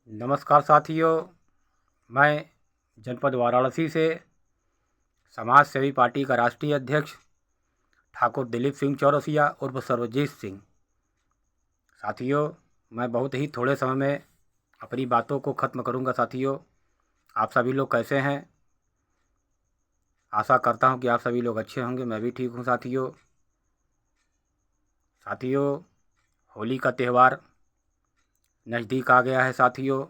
नमस्कार साथियों, मैं जनपद वाराणसी से समाज सेवी पार्टी का राष्ट्रीय अध्यक्ष ठाकुर दिलीप सिंह चौरसिया उर्फ सर्वजीत सिंह। साथियों, मैं बहुत ही थोड़े समय में अपनी बातों को ख़त्म करूंगा। साथियों, आप सभी लोग कैसे हैं? आशा करता हूं कि आप सभी लोग अच्छे होंगे। मैं भी ठीक हूं। साथियों, होली का त्यौहार नज़दीक आ गया है साथियों,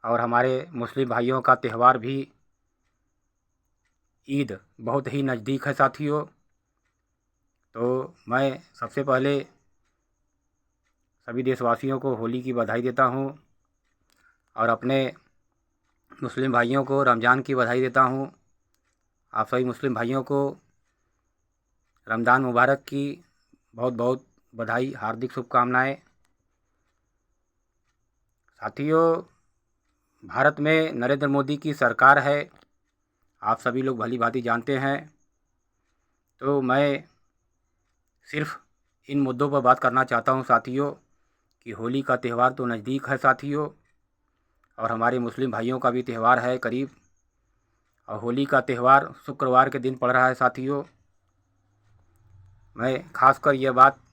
और हमारे मुस्लिम भाइयों का त्यौहार भी ईद बहुत ही नज़दीक है साथियों। तो मैं सबसे पहले सभी देशवासियों को होली की बधाई देता हूं और अपने मुस्लिम भाइयों को रमज़ान की बधाई देता हूं। आप सभी मुस्लिम भाइयों को रमज़ान मुबारक की बहुत बहुत बधाई, हार्दिक शुभकामनाएं। साथियों, भारत में नरेंद्र मोदी की सरकार है, आप सभी लोग भली भांति जानते हैं। तो मैं सिर्फ इन मुद्दों पर बात करना चाहता हूं साथियों कि होली का त्यौहार तो नज़दीक है साथियों, और हमारे मुस्लिम भाइयों का भी त्यौहार है करीब, और होली का त्यौहार शुक्रवार के दिन पड़ रहा है साथियों। मैं खासकर यह बात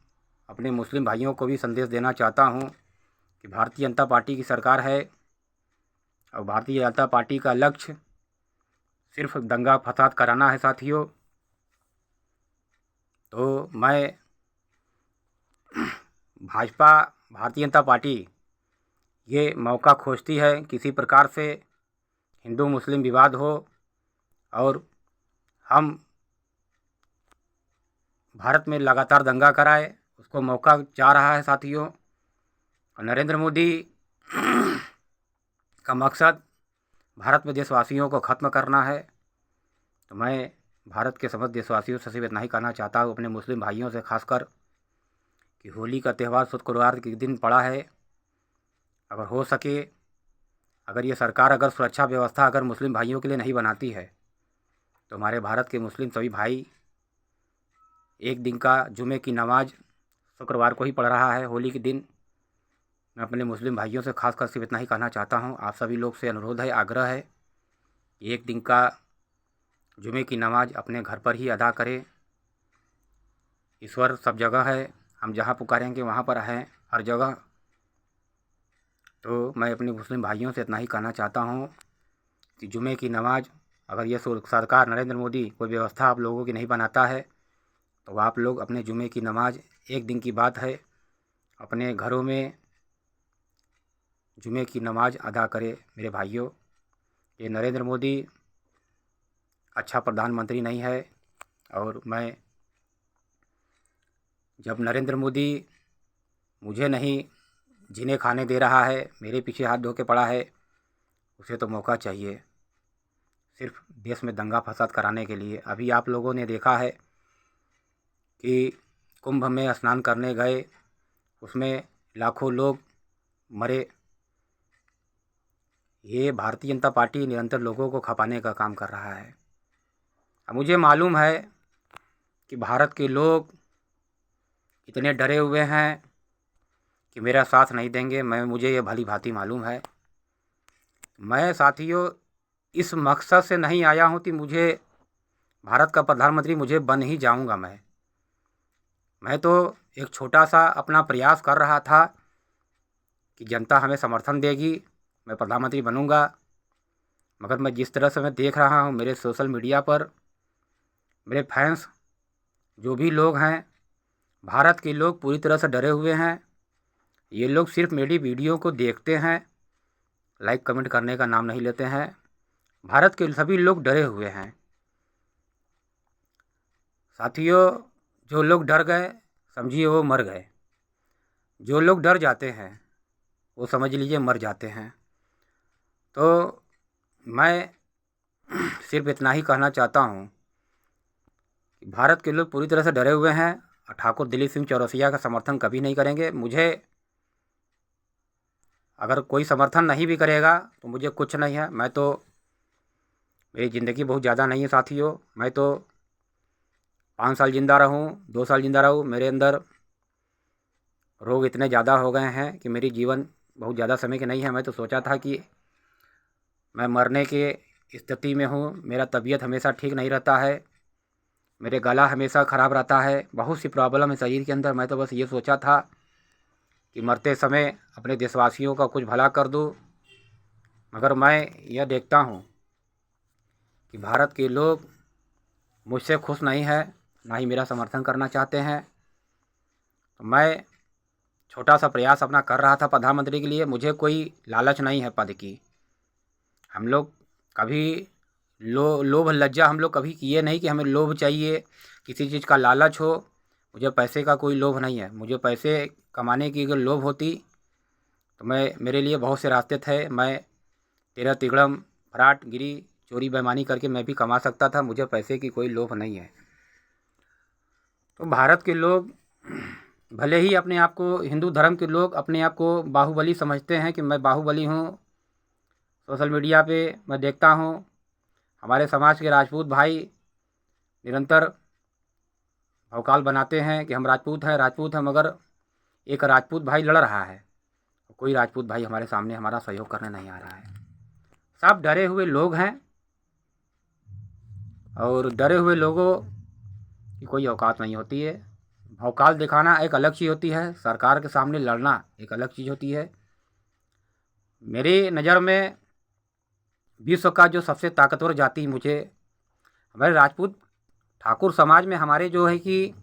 अपने मुस्लिम भाइयों को भी संदेश देना चाहता हूं कि भारतीय जनता पार्टी की सरकार है, और भारतीय जनता पार्टी का लक्ष्य सिर्फ दंगा फसाद कराना है साथियों। तो मैं भारतीय जनता पार्टी ये मौका खोजती है किसी प्रकार से हिंदू मुस्लिम विवाद हो और हम भारत में लगातार दंगा कराए, उसको मौका चाह रहा है साथियों। और नरेंद्र मोदी का मकसद भारत में देशवासियों को ख़त्म करना है। तो मैं भारत के समस्त देशवासियों से सिर्फ इतना ही कहना चाहता हूँ, अपने मुस्लिम भाइयों से खासकर, कि होली का त्यौहार शुक्रवार के दिन पड़ा है। अगर हो सके, अगर ये सरकार अगर सुरक्षा व्यवस्था अगर मुस्लिम भाइयों के लिए नहीं बनाती है, तो हमारे भारत के मुस्लिम सभी भाई एक दिन का जुमे की नमाज शुक्रवार को ही पढ़ रहा है होली के दिन। मैं अपने मुस्लिम भाइयों से खासकर सिर्फ इतना ही कहना चाहता हूँ, आप सभी लोग से अनुरोध है, आग्रह है कि एक दिन का जुमे की नमाज अपने घर पर ही अदा करें। ईश्वर सब जगह है, हम जहाँ पुकारेंगे वहाँ पर हैं हर जगह। तो मैं अपने मुस्लिम भाइयों से इतना ही कहना चाहता हूँ कि जुमे की नमाज अगर ये सरकार नरेंद्र मोदी कोई व्यवस्था आप लोगों की नहीं बनाता है, तो आप लोग अपने जुमे की नमाज, एक दिन की बात है, अपने घरों में जुमे की नमाज अदा करें मेरे भाइयों। ये नरेंद्र मोदी अच्छा प्रधानमंत्री नहीं है, और मैं जब नरेंद्र मोदी मुझे नहीं जीने खाने दे रहा है, मेरे पीछे हाथ धो के पड़ा है, उसे तो मौका चाहिए सिर्फ देश में दंगा फसाद कराने के लिए। अभी आप लोगों ने देखा है कि कुंभ में स्नान करने गए, उसमें लाखों लोग मरे। ये भारतीय जनता पार्टी निरंतर लोगों को खपाने का काम कर रहा है। अब मुझे मालूम है कि भारत के लोग इतने डरे हुए हैं कि मेरा साथ नहीं देंगे। मुझे ये भली भांति मालूम है। मैं साथियों इस मकसद से नहीं आया हूँ कि मुझे भारत का प्रधानमंत्री मुझे बन ही जाऊँगा। मैं तो एक छोटा सा अपना प्रयास कर रहा था कि जनता हमें समर्थन देगी, मैं प्रधानमंत्री बनूँगा। मगर मैं जिस तरह से मैं देख रहा हूँ मेरे सोशल मीडिया पर, मेरे फैंस जो भी लोग हैं, भारत के लोग पूरी तरह से डरे हुए हैं। ये लोग सिर्फ मेरी वीडियो को देखते हैं, लाइक कमेंट करने का नाम नहीं लेते हैं। भारत के सभी लोग डरे हुए हैं साथियों। जो लोग डर गए समझिए वो मर गए, जो लोग डर जाते हैं वो समझ लीजिए मर जाते हैं। तो मैं सिर्फ इतना ही कहना चाहता हूँ कि भारत के लोग पूरी तरह से डरे हुए हैं, और ठाकुर दिलीप सिंह चौरसिया का समर्थन कभी नहीं करेंगे। मुझे अगर कोई समर्थन नहीं भी करेगा तो मुझे कुछ नहीं है। मेरी ज़िंदगी बहुत ज़्यादा नहीं है साथियों। मैं तो 5 साल ज़िंदा रहूं, 2 साल ज़िंदा रहूं, मेरे अंदर रोग इतने ज़्यादा हो गए हैं कि मेरी जीवन बहुत ज़्यादा समय की नहीं है। मैं तो सोचा था कि मैं मरने के स्थिति में हूँ, मेरा तबीयत हमेशा ठीक नहीं रहता है, मेरे गला हमेशा ख़राब रहता है, बहुत सी प्रॉब्लम है शरीर के अंदर। मैं तो बस ये सोचा था कि मरते समय अपने देशवासियों का कुछ भला कर दूँ, मगर मैं यह देखता हूँ कि भारत के लोग मुझसे खुश नहीं है, ना ही मेरा समर्थन करना चाहते हैं। तो मैं छोटा सा प्रयास अपना कर रहा था प्रधानमंत्री के लिए। मुझे कोई लालच नहीं है पद की। हम लोग कभी लोभ लज्जा हम लोग कभी किए नहीं कि हमें लोभ चाहिए, किसी चीज़ का लालच हो। मुझे पैसे का कोई लोभ नहीं है। मुझे पैसे कमाने की अगर लोभ होती तो मेरे लिए बहुत से रास्ते थे। मैं तेरह तिगड़म फराट गिरी चोरी बेईमानी करके मैं भी कमा सकता था। मुझे पैसे की कोई लोभ नहीं है। तो भारत के लोग भले ही अपने आप को, हिंदू धर्म के लोग अपने आप को बाहुबली समझते हैं कि मैं बाहुबली हूँ। सोशल मीडिया पे मैं देखता हूँ हमारे समाज के राजपूत भाई निरंतर भौकाल बनाते हैं कि हम राजपूत हैं, मगर एक राजपूत भाई लड़ रहा है, कोई राजपूत भाई हमारे सामने हमारा सहयोग करने नहीं आ रहा है। सब डरे हुए लोग हैं और डरे हुए लोगों की कोई औकात नहीं होती है। भौकाल दिखाना एक अलग चीज़ होती है, सरकार के सामने लड़ना एक अलग चीज़ होती है। मेरी नज़र में विश्व का जो सबसे ताकतवर जाति मुझे हमारे राजपूत ठाकुर समाज में हमारे जो है कि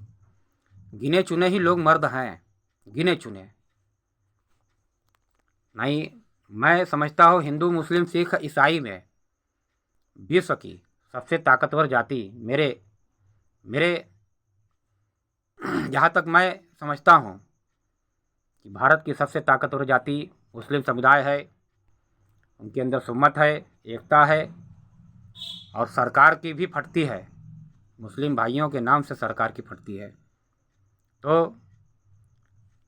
गिने चुने ही लोग मर्द हैं, गिने चुने नहीं। मैं समझता हूँ हिंदू मुस्लिम सिख ईसाई में विश्व की सबसे ताकतवर जाति मेरे मेरे जहाँ तक मैं समझता हूँ कि भारत की सबसे ताकतवर जाति मुस्लिम समुदाय है। उनके अंदर सुम्मत है, एकता है और सरकार की भी फटती है। मुस्लिम भाइयों के नाम से सरकार की फटती है। तो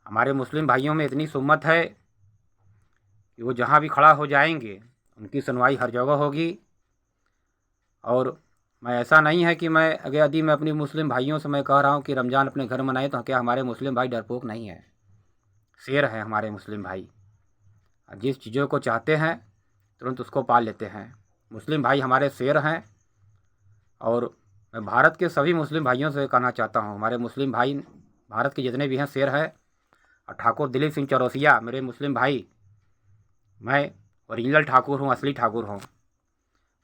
हमारे मुस्लिम भाइयों में इतनी सुम्मत है कि वो जहाँ भी खड़ा हो जाएंगे उनकी सुनवाई हर जगह होगी। और मैं ऐसा नहीं है कि मैं अगर यदि मैं अपनी मुस्लिम भाइयों से मैं कह रहा हूँ कि रमज़ान अपने घर मनाएं, तो क्या हमारे मुस्लिम भाई डरपोक नहीं है? शेर है हमारे मुस्लिम भाई। जिस चीज़ों को चाहते हैं तुरंत उसको पा लेते हैं। मुस्लिम भाई हमारे शेर हैं। और मैं भारत के सभी मुस्लिम भाइयों से कहना चाहता हूँ, हमारे मुस्लिम भाई भारत के जितने भी हैं शेर हैं। और ठाकुर दिलीप सिंह चौरसिया मेरे मुस्लिम भाई, मैं ओरिजिनल ठाकुर हूँ, असली ठाकुर हूँ।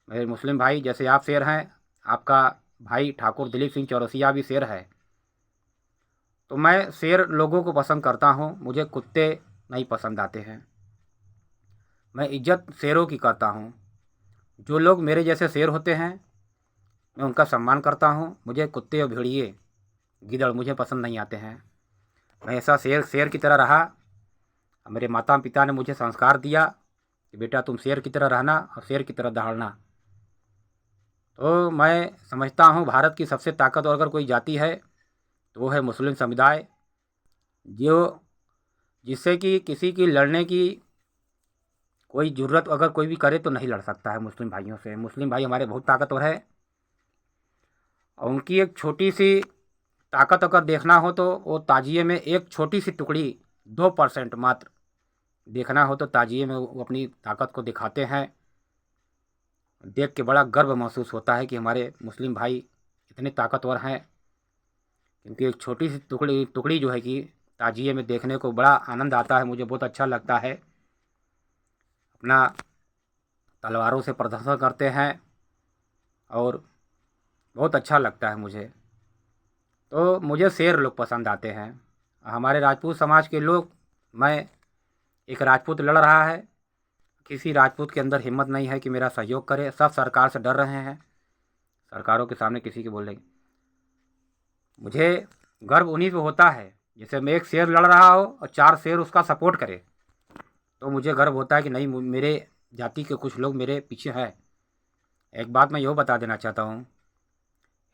मेरे मुस्लिम भाई जैसे आप शेर हैं, आपका भाई ठाकुर दिलीप सिंह चौरसिया भी शेर है। तो मैं शेर लोगों को पसंद करता हूँ, मुझे कुत्ते नहीं पसंद आते हैं। मैं इज्जत शेरों की करता हूँ। जो लोग मेरे जैसे शेर होते हैं मैं उनका सम्मान करता हूँ। मुझे कुत्ते और भेड़िए गिदड़ मुझे पसंद नहीं आते हैं। मैं ऐसा शेर शेर की तरह रहा। मेरे माता पिता ने मुझे संस्कार दिया कि बेटा तुम शेर की तरह रहना और शेर की तरह दहाड़ना। तो मैं समझता हूँ भारत की सबसे ताकतवर अगर कोई जाति है तो वो है मुस्लिम समुदाय, जो जिससे कि किसी की लड़ने की कोई ज़रूरत अगर कोई भी करे तो नहीं लड़ सकता है मुस्लिम भाइयों से। मुस्लिम भाई हमारे बहुत ताकतवर है। और उनकी एक छोटी सी ताकत अगर देखना हो तो वो ताजिए में एक छोटी सी टुकड़ी 2% मात्र देखना हो तो ताजिए में वो अपनी ताकत को दिखाते हैं। देख के बड़ा गर्व महसूस होता है कि हमारे मुस्लिम भाई इतने ताकतवर हैं। क्योंकि एक छोटी सी टुकड़ी टुकड़ी जो है कि ताजिए में देखने को बड़ा आनंद आता है, मुझे बहुत अच्छा लगता है। अपना तलवारों से प्रदर्शन करते हैं और बहुत अच्छा लगता है मुझे। तो मुझे शेर लोग पसंद आते हैं। हमारे राजपूत समाज के लोग, मैं एक राजपूत लड़ रहा है, किसी राजपूत के अंदर हिम्मत नहीं है कि मेरा सहयोग करे। सब सरकार से डर रहे हैं, सरकारों के सामने किसी के बोलेंगे। मुझे गर्व उन्हीं पे होता है, जैसे मैं एक शेर लड़ रहा हो और 4 शेर उसका सपोर्ट करे तो मुझे गर्व होता है कि नहीं, मेरे जाति के कुछ लोग मेरे पीछे हैं। एक बात मैं यूँ बता देना चाहता हूँ,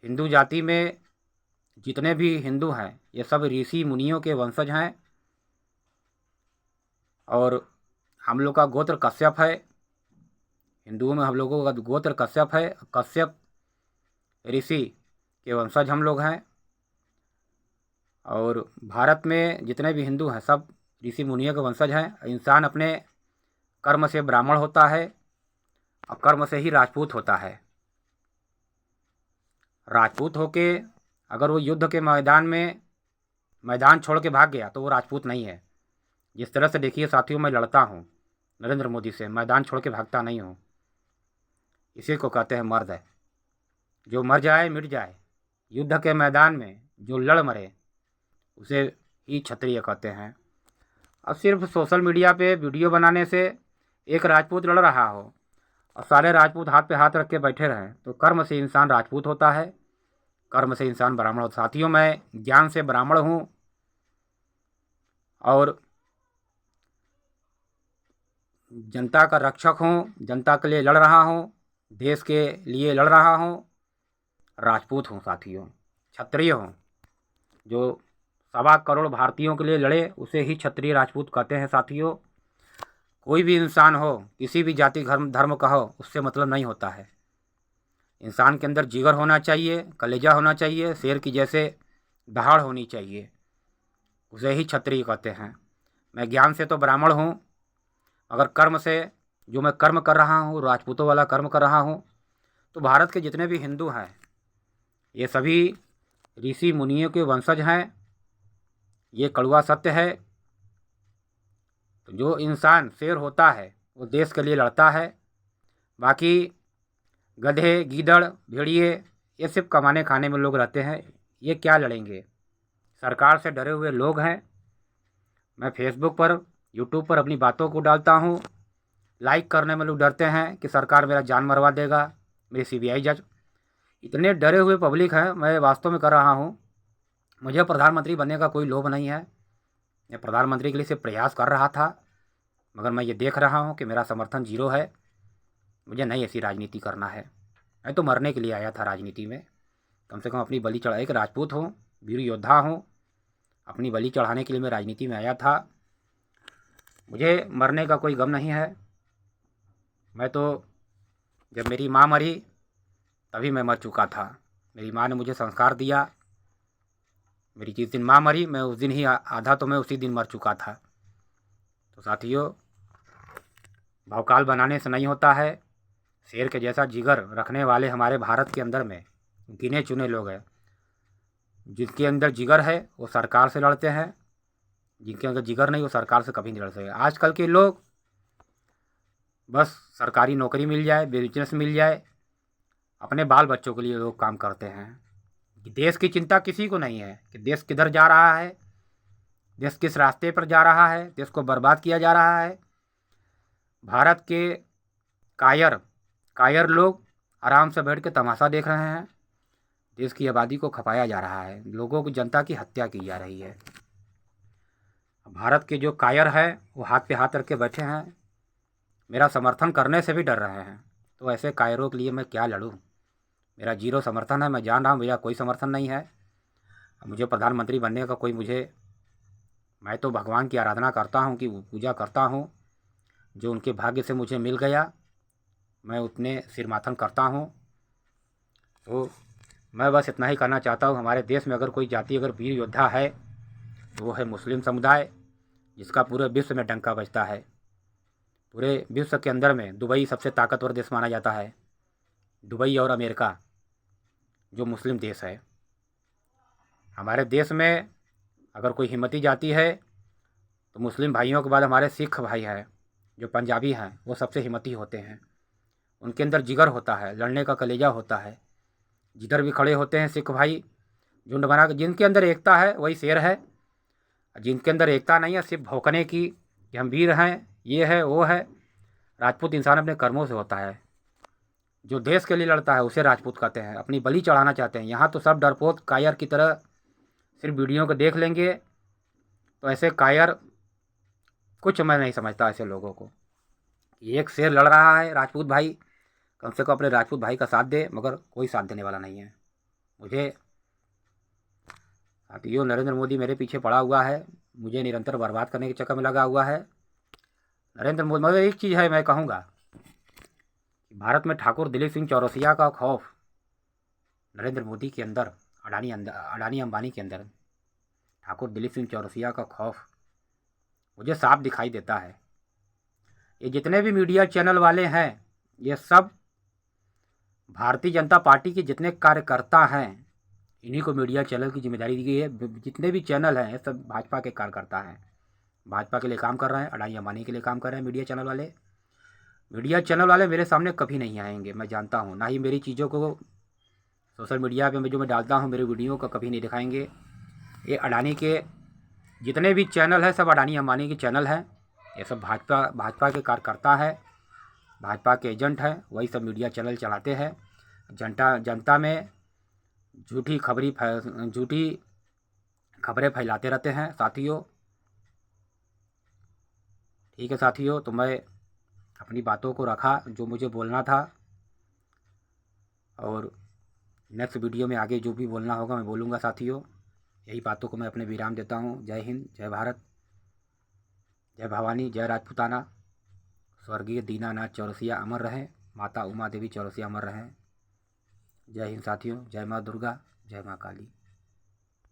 हिंदू जाति में जितने भी हिंदू हैं ये सब ऋषि मुनियों के वंशज हैं। और हम लोग का गोत्र कश्यप है। हिंदुओं में हम लोगों का गोत्र कश्यप है। कश्यप ऋषि के वंशज हम लोग हैं। और भारत में जितने भी हिंदू हैं सब ऋषि मुनियों के वंशज हैं। इंसान अपने कर्म से ब्राह्मण होता है और कर्म से ही राजपूत होता है। राजपूत होके अगर वो युद्ध के मैदान छोड़ के भाग गया तो वो राजपूत नहीं है। जिस तरह से देखिए साथियों, मैं लड़ता हूँ नरेंद्र मोदी से, मैदान छोड़ के भागता नहीं हूँ। इसी को कहते हैं मर्द है। जो मर जाए मिट जाए, युद्ध के मैदान में जो लड़ मरे उसे ही क्षत्रिय कहते हैं। अब सिर्फ सोशल मीडिया पे वीडियो बनाने से एक राजपूत लड़ रहा हो और सारे राजपूत हाथ पे हाथ रख के बैठे रहें तो कर्म से इंसान राजपूत होता है, कर्म से इंसान ब्राह्मण होता है। साथियों, मैं ज्ञान से ब्राह्मण हूँ और जनता का रक्षक हूँ, जनता के लिए लड़ रहा हूँ, देश के लिए लड़ रहा हूँ, राजपूत हूँ साथियों, क्षत्रिय हूँ। जो 1.25 करोड़ भारतीयों के लिए लड़े उसे ही क्षत्रिय राजपूत कहते हैं साथियों। कोई भी इंसान हो, किसी भी जाति धर्म का हो, उससे मतलब नहीं होता है। इंसान के अंदर जिगर होना चाहिए, कलेजा होना चाहिए, शेर की जैसे दहाड़ होनी चाहिए, उसे ही क्षत्रिय कहते हैं। मैं ज्ञान से तो ब्राह्मण हूँ, अगर कर्म से जो मैं कर्म कर रहा हूँ, राजपूतों वाला कर्म कर रहा हूँ, तो भारत के जितने भी हिंदू हैं ये सभी ऋषि मुनियों के वंशज हैं। ये कड़वा सत्य है। तो जो इंसान शेर होता है वो देश के लिए लड़ता है। बाकी गधे, गीदड़, भेड़िए ये सिर्फ कमाने खाने में लोग रहते हैं, ये क्या लड़ेंगे। सरकार से डरे हुए लोग हैं। मैं फेसबुक पर, यूट्यूब पर अपनी बातों को डालता हूँ, लाइक करने में लोग डरते हैं कि सरकार मेरा जान मरवा देगा, मेरी सीबीआई जज। इतने डरे हुए पब्लिक हैं। मैं वास्तव में कर रहा हूँ, मुझे प्रधानमंत्री बनने का कोई लोभ नहीं है। मैं प्रधानमंत्री के लिए सिर्फ प्रयास कर रहा था, मगर मैं ये देख रहा हूँ कि मेरा समर्थन जीरो है। मुझे नहीं ऐसी राजनीति करना है। मैं तो मरने के लिए आया था राजनीति में। कम से कम अपनी बलि चढ़ा, एक राजपूत हूँ, वीर योद्धा हूँ, अपनी बलि चढ़ाने के लिए मैं राजनीति में आया था। मुझे मरने का कोई गम नहीं है। मैं तो जब मेरी माँ मरी तभी मैं मर चुका था। मेरी माँ ने मुझे संस्कार दिया। मेरी जिस दिन माँ मरी मैं उस दिन ही आधा तो मैं उसी दिन मर चुका था। तो साथियों, भौकाल बनाने से नहीं होता है। शेर के जैसा जिगर रखने वाले हमारे भारत के अंदर में गिने चुने लोग हैं। जिनके अंदर जिगर है वो सरकार से लड़ते हैं, जिनके अंदर जिगर नहीं वो सरकार से कभी नहीं लड़ सके। आजकल के लोग बस सरकारी नौकरी मिल जाए, बिजनेस मिल जाए, अपने बाल बच्चों के लिए लोग काम करते हैं। देश की चिंता किसी को नहीं है कि देश किधर जा रहा है, देश किस रास्ते पर जा रहा है, देश को बर्बाद किया जा रहा है। भारत के कायर लोग आराम से बैठ के तमाशा देख रहे हैं। देश की आबादी को खपाया जा रहा है, लोगों की, जनता की हत्या की जा रही है। भारत के जो कायर है वो हाथ पे हाथ रख के बैठे हैं, मेरा समर्थन करने से भी डर रहे हैं। तो ऐसे कायरों के लिए मैं क्या लड़ूं। मेरा जीरो समर्थन है। मैं जान रहा हूँ मेरा कोई समर्थन नहीं है। मुझे प्रधानमंत्री बनने का कोई मैं तो भगवान की आराधना करता हूँ, कि पूजा करता हूँ। जो उनके भाग्य से मुझे मिल गया मैं उतने सिरमाथन करता हूँ। तो मैं बस इतना ही कहना चाहता हूँ, हमारे देश में अगर कोई जाति अगर वीर योद्धा है तो वो है मुस्लिम समुदाय, जिसका पूरे विश्व में डंका बजता है। पूरे विश्व के अंदर में दुबई सबसे ताकतवर देश माना जाता है। दुबई और अमेरिका जो मुस्लिम देश है। हमारे देश में अगर कोई हिम्मती जाति है तो मुस्लिम भाइयों के बाद हमारे सिख भाई हैं, जो पंजाबी हैं, वो सबसे हिम्मती होते हैं। उनके अंदर जिगर होता है, लड़ने का कलेजा होता है। जिधर भी खड़े होते हैं सिख भाई झुंड बना के। जिनके अंदर एकता है वही शेर है, जिनके अंदर एकता नहीं है, सिर्फ भौंकने की कि हम वीर हैं, ये है वो है। राजपूत इंसान अपने कर्मों से होता है। जो देश के लिए लड़ता है उसे राजपूत कहते हैं, अपनी बलि चढ़ाना चाहते हैं। यहाँ तो सब डरपोक कायर की तरह सिर्फ वीडियो को देख लेंगे। तो ऐसे कायर कुछ मैं नहीं समझता ऐसे लोगों को। एक शेर लड़ रहा है राजपूत भाई, कम से कम अपने राजपूत भाई का साथ दे, मगर कोई साथ देने वाला नहीं है। मुझे साथियों, नरेंद्र मोदी मेरे पीछे पड़ा हुआ है, मुझे निरंतर बर्बाद करने के चक्कर में लगा हुआ है। नरेंद्र मोदी, मगर एक चीज़ है मैं कहूँगा, भारत में ठाकुर दिलीप सिंह चौरसिया का खौफ नरेंद्र मोदी के अंदर, अडानी अंबानी के अंदर ठाकुर दिलीप सिंह चौरसिया का खौफ मुझे साफ दिखाई देता है। ये जितने भी मीडिया चैनल वाले हैं, ये सब भारतीय जनता पार्टी के जितने कार्यकर्ता हैं, इन्हीं को मीडिया चैनल की जिम्मेदारी दी गई है। जितने भी चैनल हैं, ये सब भाजपा के कार्यकर्ता हैं, भाजपा के लिए काम कर रहे हैं, अडानी अंबानी के लिए काम कर रहे हैं। मीडिया चैनल वाले मेरे सामने कभी नहीं आएंगे, मैं जानता हूँ। ना ही मेरी चीज़ों को सोशल मीडिया पे जो मैं डालता हूँ, मेरे वीडियो को कभी नहीं दिखाएंगे। ये अडानी के जितने भी चैनल हैं, सब अडानी अंबानी के चैनल हैं। ये सब भाजपा के कार्यकर्ता है, भाजपा के एजेंट हैं, वही सब मीडिया चैनल चलाते हैं। जनता में झूठी खबरें फैलाते रहते हैं साथियों। ठीक है साथियों, तो मैं अपनी बातों को रखा जो मुझे बोलना था, और नेक्स्ट वीडियो में आगे जो भी बोलना होगा मैं बोलूँगा साथियों। यही बातों को मैं अपने विराम देता हूँ। जय हिंद, जय भारत, जय भवानी, जय राजपूताना। स्वर्गीय दीनानाथ चौरसिया अमर रहें, माता उमा देवी चौरसिया अमर रहें। जय हिंद साथियों, जय माँ दुर्गा, जय माँ काली।